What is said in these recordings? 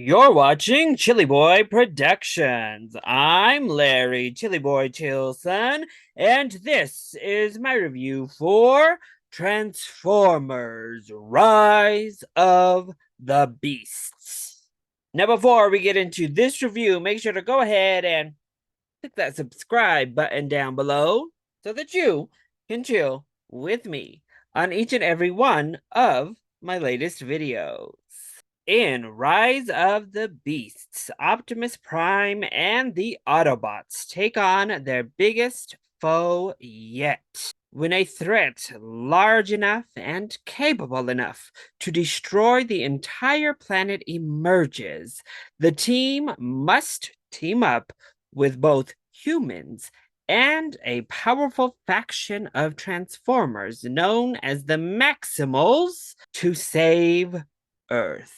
You're watching ChillyBoy Productions. I'm Larry ChillyBoy Chilson, and this is my review for Transformers Rise of the Beasts. Now, before we get into this review, make sure to go ahead and click that subscribe button down below so that you can chill with me on each and every one of my latest videos. In Rise of the Beasts, Optimus Prime and the Autobots take on their biggest foe yet. When a threat large enough and capable enough to destroy the entire planet emerges, the team must team up with both humans and a powerful faction of Transformers known as the Maximals to save Earth.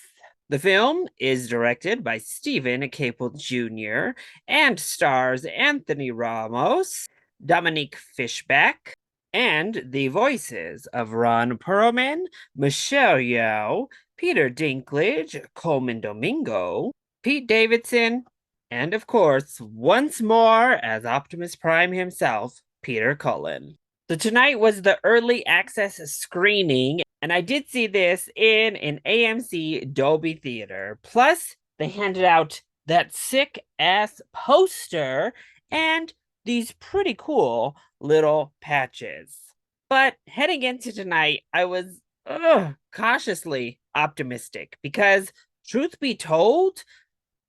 The film is directed by Stephen Capel Jr. and stars Anthony Ramos, Dominique Fishback, and the voices of Ron Perlman, Michelle Yeoh, Peter Dinklage, Coleman Domingo, Pete Davidson, and of course, once more as Optimus Prime himself, Peter Cullen. So tonight was the early access screening, and I did see this in an AMC Dolby Theater. Plus, they handed out that sick ass poster and these pretty cool little patches. But heading into tonight, I was cautiously optimistic because, truth be told,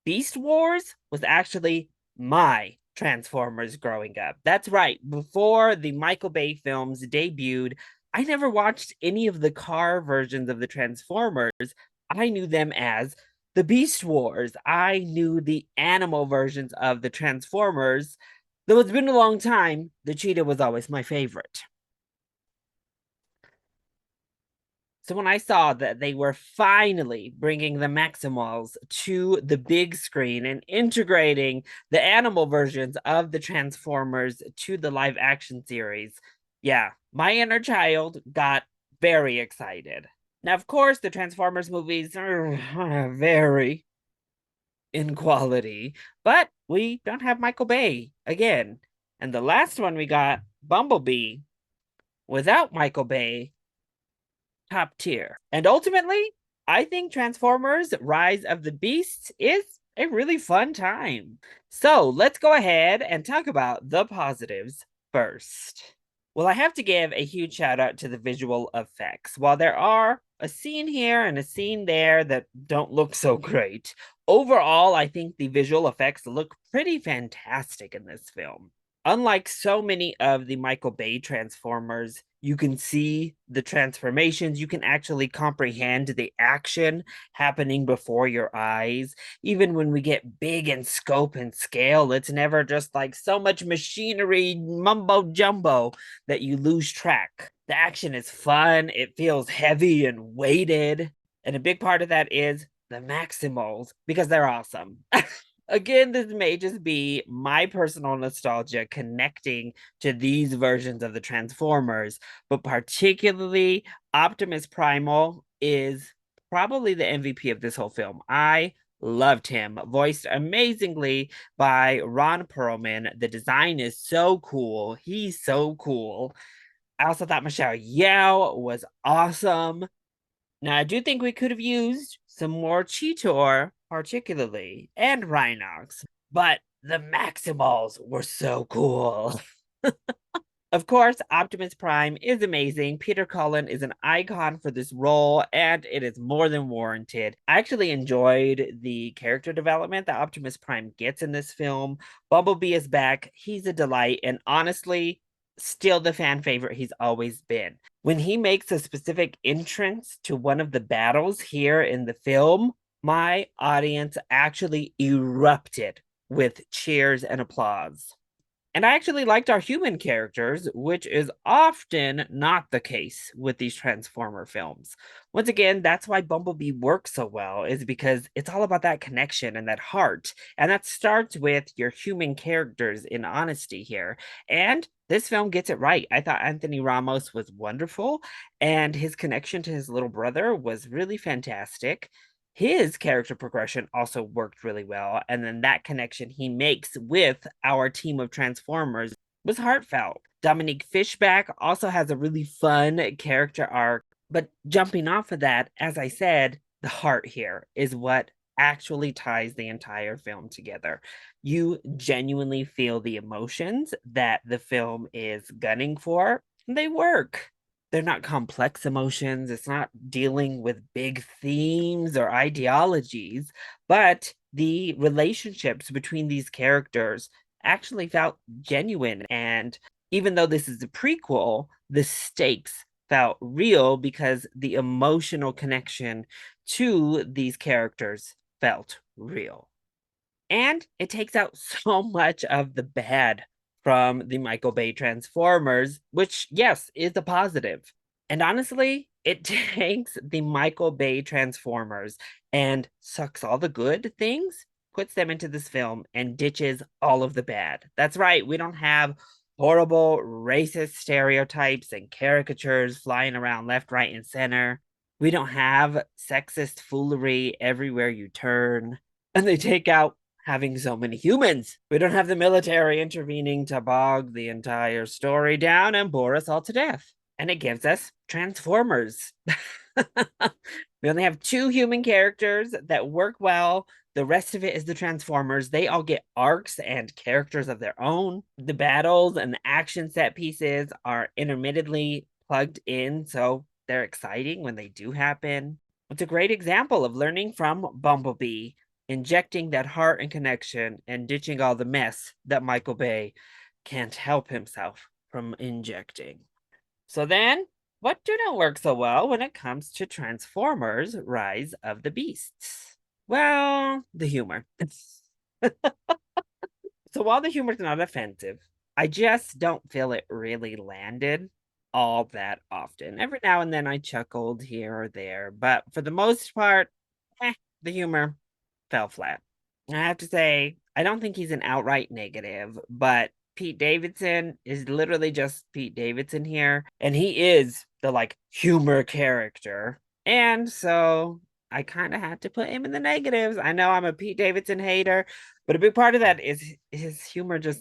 Beast Wars was actually my Transformers growing up. That's right. Before the Michael Bay films debuted, I never watched any of the car versions of the Transformers. I knew them as the Beast Wars. I knew the animal versions of the Transformers. Though it's been a long time, the cheetah was always my favorite. So when I saw that they were finally bringing the Maximals to the big screen and integrating the animal versions of the Transformers to the live action series, yeah, my inner child got very excited. Now, of course, the Transformers movies are very in quality, but we don't have Michael Bay again. And the last one we got, Bumblebee, without Michael Bay, top tier. And ultimately, I think Transformers Rise of the Beasts is a really fun time. So let's go ahead and talk about the positives first. Well, I have to give a huge shout out to the visual effects. While there are a scene here and a scene there that don't look so great, overall, I think the visual effects look pretty fantastic in this film. Unlike so many of the Michael Bay Transformers, you can see the transformations. You can actually comprehend the action happening before your eyes. Even when we get big in scope and scale, it's never just like so much machinery mumbo jumbo that you lose track. The action is fun, it feels heavy and weighted. And a big part of that is the Maximals because they're awesome. Again, this may just be my personal nostalgia connecting to these versions of the Transformers, but particularly Optimus Primal is probably the MVP of this whole film. I loved him, voiced amazingly by Ron Perlman. The design is so cool. He's so cool. I also thought Michelle Yeoh was awesome. Now, I do think we could have used some more Cheetor, particularly, and Rhinox, but the Maximals were so cool. Of course, Optimus Prime is amazing. Peter Cullen is an icon for this role, and it is more than warranted. I actually enjoyed the character development that Optimus Prime gets in this film. Bumblebee is back. He's a delight, and honestly, still the fan favorite he's always been. When he makes a specific entrance to one of the battles here in the film, my audience actually erupted with cheers and applause. And I actually liked our human characters, which is often not the case with these Transformer films. Once again, that's why Bumblebee works so well, is because it's all about that connection and that heart. And that starts with your human characters in honesty here. And this film gets it right. I thought Anthony Ramos was wonderful, and his connection to his little brother was really fantastic. His character progression also worked really well. And then that connection he makes with our team of Transformers was heartfelt. Dominique Fishback also has a really fun character arc. But jumping off of that, as I said, the heart here is what actually ties the entire film together. You genuinely feel the emotions that the film is gunning for. They work. They're not complex emotions. It's not dealing with big themes or ideologies, but the relationships between these characters actually felt genuine. And even though this is a prequel, the stakes felt real because the emotional connection to these characters felt real. And it takes out so much of the bad from the Michael Bay Transformers, which, yes, is a positive. And honestly, it takes the Michael Bay Transformers and sucks all the good things, puts them into this film, and ditches all of the bad. That's right, we don't have horrible racist stereotypes and caricatures flying around left, right, and center. We don't have sexist foolery everywhere you turn. And they take out having so many humans. We don't have the military intervening to bog the entire story down and bore us all to death. And it gives us Transformers. We only have two human characters that work well. The rest of it is the Transformers. They all get arcs and characters of their own. The battles and the action set pieces are intermittently plugged in, so they're exciting when they do happen. It's a great example of learning from Bumblebee, injecting that heart and connection and ditching all the mess that Michael Bay can't help himself from injecting. So then, what didn't work so well when it comes to Transformers Rise of the Beasts? Well, the humor. So while the humor's not offensive, I just don't feel it really landed all that often. Every now and then I chuckled here or there, but for the most part, the humor fell flat. I have to say, I don't think he's an outright negative, but Pete Davidson is literally just Pete Davidson here, and he is the like humor character. And so I kind of had to put him in the negatives. I know I'm a Pete Davidson hater, but a big part of that is his humor just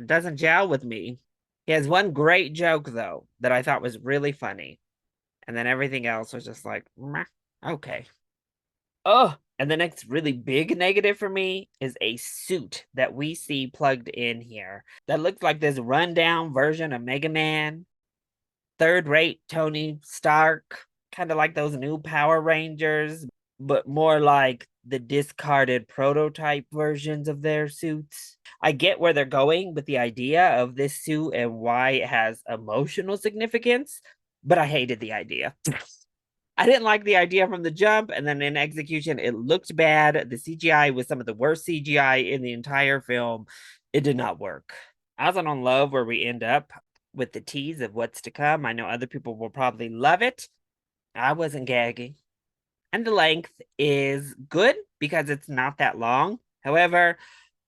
doesn't gel with me. He has one great joke though that I thought was really funny, and then everything else was just like, meh, okay. Oh, and the next really big negative for me is a suit that we see plugged in here that looks like this rundown version of Mega Man, third rate Tony Stark, kind of like those new Power Rangers, but more like the discarded prototype versions of their suits. I get where they're going with the idea of this suit and why it has emotional significance, but I hated the idea. I didn't like the idea from the jump, and then in execution, it looked bad. The CGI was some of the worst CGI in the entire film. It did not work. I also don't love where we end up with the tease of what's to come. I know other people will probably love it. I wasn't gagging. And the length is good because it's not that long. However,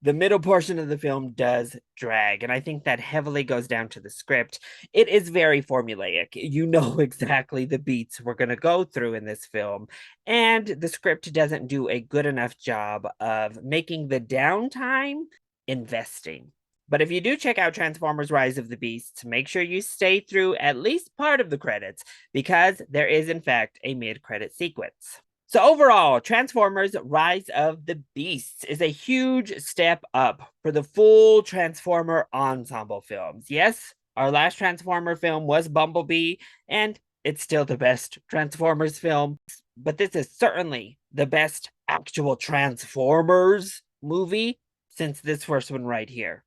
the middle portion of the film does drag, and I think that heavily goes down to the script. It is very formulaic. You know exactly the beats we're going to go through in this film, and the script doesn't do a good enough job of making the downtime investing. But if you do check out Transformers Rise of the Beasts, make sure you stay through at least part of the credits because there is, in fact, a mid credit sequence. So overall, Transformers Rise of the Beasts is a huge step up for the full Transformer ensemble films. Yes, our last Transformer film was Bumblebee, and it's still the best Transformers film, but this is certainly the best actual Transformers movie since this first one right here.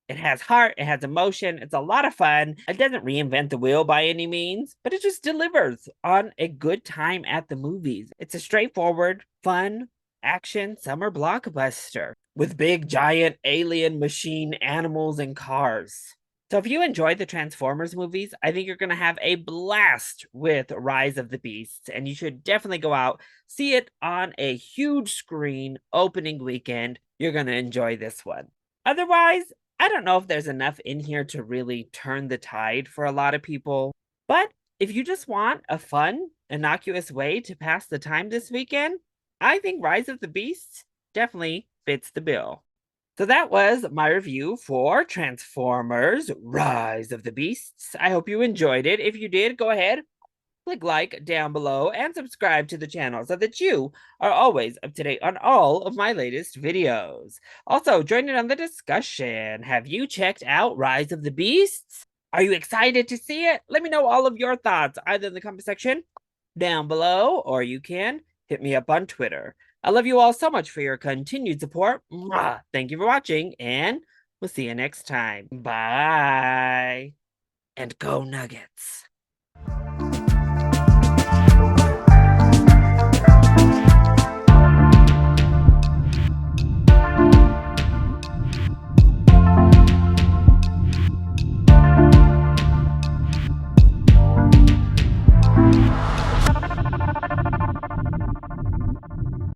It has heart, it has emotion, it's a lot of fun. It doesn't reinvent the wheel by any means, but it just delivers on a good time at the movies. It's a straightforward, fun, action summer blockbuster with big, giant alien machine animals and cars. So if you enjoy the Transformers movies, I think you're going to have a blast with Rise of the Beasts, and you should definitely go out, see it on a huge screen opening weekend. You're going to enjoy this one. Otherwise, I don't know if there's enough in here to really turn the tide for a lot of people, but If you just want a fun, innocuous way to pass the time this weekend, I think Rise of the Beasts definitely fits the bill. So that was my review for Transformers Rise of the Beasts. I hope you enjoyed it. If you did, go ahead, click like down below and subscribe to the channel so that you are always up to date on all of my latest videos. Also, join in on the discussion. Have you checked out Rise of the Beasts? Are you excited to see it? Let me know all of your thoughts either in the comment section down below or you can hit me up on Twitter. I love you all so much for your continued support. Mwah! Thank you for watching and we'll see you next time. Bye. And go Nuggets.